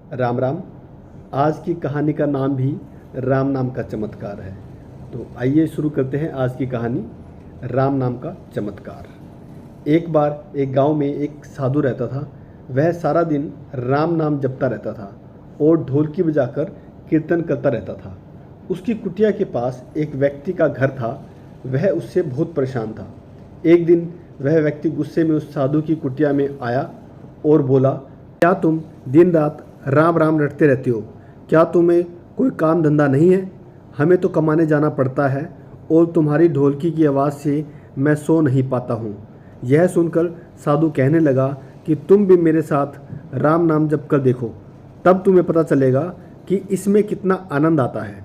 राम राम। आज की कहानी का नाम भी राम नाम का चमत्कार है। तो आइए शुरू करते हैं आज की कहानी, राम नाम का चमत्कार। एक बार एक गांव में एक साधु रहता था। वह सारा दिन राम नाम जपता रहता था और ढोलकी बजाकर कीर्तन करता रहता था। उसकी कुटिया के पास एक व्यक्ति का घर था। वह उससे बहुत परेशान था। एक दिन वह व्यक्ति गुस्से में उस साधु की कुटिया में आया और बोला, क्या तुम दिन रात राम राम रटते रहते हो? क्या तुम्हें कोई काम धंधा नहीं है? हमें तो कमाने जाना पड़ता है और तुम्हारी ढोलकी की आवाज़ से मैं सो नहीं पाता हूँ। यह सुनकर साधु कहने लगा कि तुम भी मेरे साथ राम नाम जप कर देखो, तब तुम्हें पता चलेगा कि इसमें कितना आनंद आता है।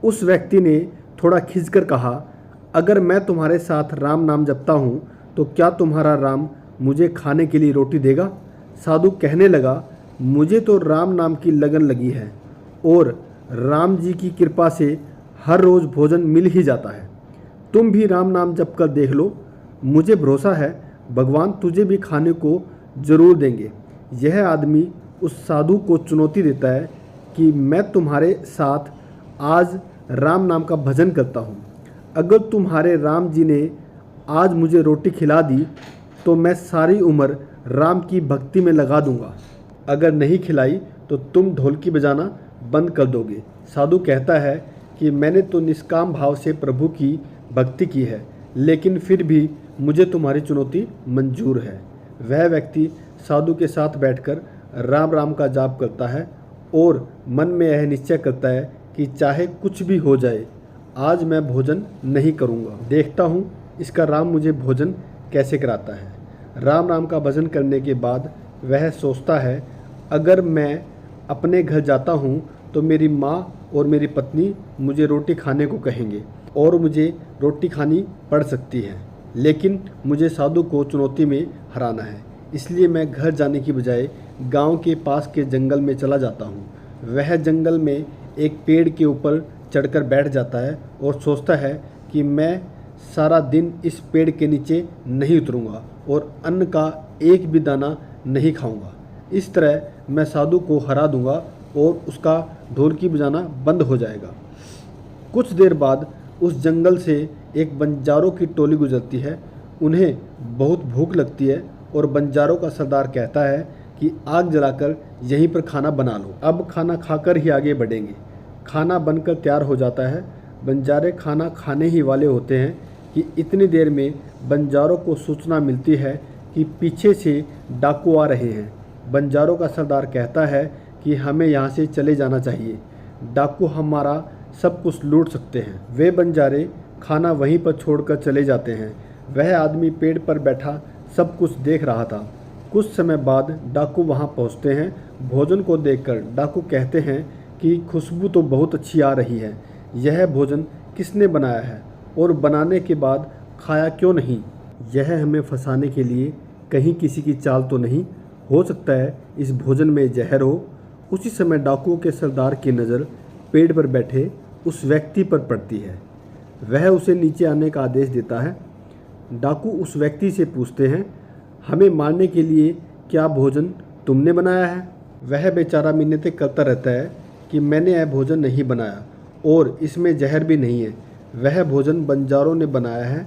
उस व्यक्ति ने थोड़ा खिंचकर कहा, अगर मैं तुम्हारे साथ राम नाम जपता हूँ तो क्या तुम्हारा राम मुझे खाने के लिए रोटी देगा? साधु कहने लगा, मुझे तो राम नाम की लगन लगी है और राम जी की कृपा से हर रोज़ भोजन मिल ही जाता है। तुम भी राम नाम जप कर देख लो, मुझे भरोसा है भगवान तुझे भी खाने को ज़रूर देंगे। यह आदमी उस साधु को चुनौती देता है कि मैं तुम्हारे साथ आज राम नाम का भजन करता हूँ। अगर तुम्हारे राम जी ने आज मुझे रोटी खिला दी तो मैं सारी उम्र राम की भक्ति में लगा दूंगा। अगर नहीं खिलाई तो तुम ढोलकी बजाना बंद कर दोगे। साधु कहता है कि मैंने तो निष्काम भाव से प्रभु की भक्ति की है, लेकिन फिर भी मुझे तुम्हारी चुनौती मंजूर है। वह व्यक्ति साधु के साथ बैठकर राम राम का जाप करता है और मन में यह निश्चय करता है कि चाहे कुछ भी हो जाए, आज मैं भोजन नहीं करूँगा। देखता हूँ इसका राम मुझे भोजन कैसे कराता है। राम नाम का भजन करने के बाद वह सोचता है, अगर मैं अपने घर जाता हूँ तो मेरी माँ और मेरी पत्नी मुझे रोटी खाने को कहेंगे और मुझे रोटी खानी पड़ सकती है, लेकिन मुझे साधु को चुनौती में हराना है। इसलिए मैं घर जाने की बजाय गांव के पास के जंगल में चला जाता हूँ। वह जंगल में एक पेड़ के ऊपर चढ़कर बैठ जाता है और सोचता है कि मैं सारा दिन इस पेड़ के नीचे नहीं उतरूँगा और अन्न का एक भी दाना नहीं खाऊंगा। इस तरह मैं साधु को हरा दूंगा और उसका ढोलकी बजाना बंद हो जाएगा। कुछ देर बाद उस जंगल से एक बंजारों की टोली गुजरती है। उन्हें बहुत भूख लगती है और बंजारों का सरदार कहता है कि आग जलाकर यहीं पर खाना बना लो, अब खाना खाकर ही आगे बढ़ेंगे। खाना बनकर तैयार हो जाता है। बंजारे खाना खाने ही वाले होते हैं कि इतनी देर में बंजारों को सूचना मिलती है कि पीछे से डाकू आ रहे हैं। बंजारों का सरदार कहता है कि हमें यहाँ से चले जाना चाहिए, डाकू हमारा सब कुछ लूट सकते हैं। वे बंजारे खाना वहीं पर छोड़कर चले जाते हैं। वह आदमी पेड़ पर बैठा सब कुछ देख रहा था। कुछ समय बाद डाकू वहाँ पहुँचते हैं। भोजन को देखकर डाकू कहते हैं कि खुशबू तो बहुत अच्छी आ रही है। यह भोजन किसने बनाया है और बनाने के बाद खाया क्यों नहीं? यह हमें फंसाने के लिए कहीं किसी की चाल तो नहीं? हो सकता है इस भोजन में जहर हो। उसी समय डाकुओं के सरदार की नज़र पेड़ पर बैठे उस व्यक्ति पर पड़ती है। वह उसे नीचे आने का आदेश देता है। डाकू उस व्यक्ति से पूछते हैं, हमें मारने के लिए क्या भोजन तुमने बनाया है? वह बेचारा मिन्नतें करता रहता है कि मैंने यह भोजन नहीं बनाया और इसमें जहर भी नहीं है। वह भोजन बंजारों ने बनाया है।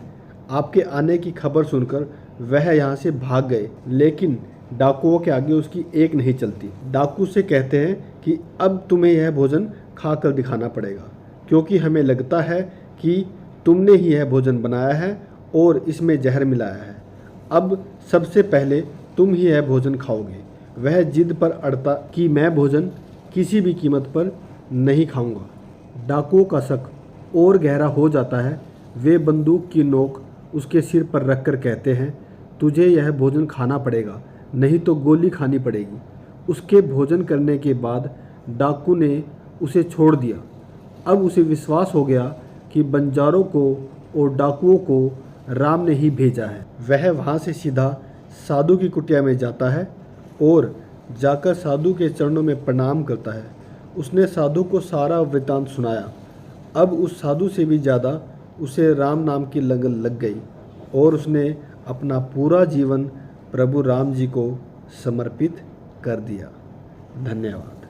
आपके आने की खबर सुनकर वह यहाँ से भाग गए, लेकिन डाकुओं के आगे उसकी एक नहीं चलती। डाकू से कहते हैं कि अब तुम्हें यह भोजन खाकर दिखाना पड़ेगा, क्योंकि हमें लगता है कि तुमने ही यह भोजन बनाया है और इसमें जहर मिलाया है। अब सबसे पहले तुम ही यह भोजन खाओगे। वह जिद पर अड़ता कि मैं भोजन किसी भी कीमत पर नहीं खाऊंगा। डाकुओं का शक और गहरा हो जाता है। वे बंदूक की नोक उसके सिर पर रखकर कहते हैं, तुझे यह भोजन खाना पड़ेगा, नहीं तो गोली खानी पड़ेगी। उसके भोजन करने के बाद डाकू ने उसे छोड़ दिया। अब उसे विश्वास हो गया कि बंजारों को और डाकुओं को राम ने ही भेजा है। वह वहाँ से सीधा साधु की कुटिया में जाता है और जाकर साधु के चरणों में प्रणाम करता है। उसने साधु को सारा वृतांत सुनाया। अब उस साधु से भी ज़्यादा उसे राम नाम की लगन लग गई और उसने अपना पूरा जीवन प्रभु राम जी को समर्पित कर दिया। धन्यवाद।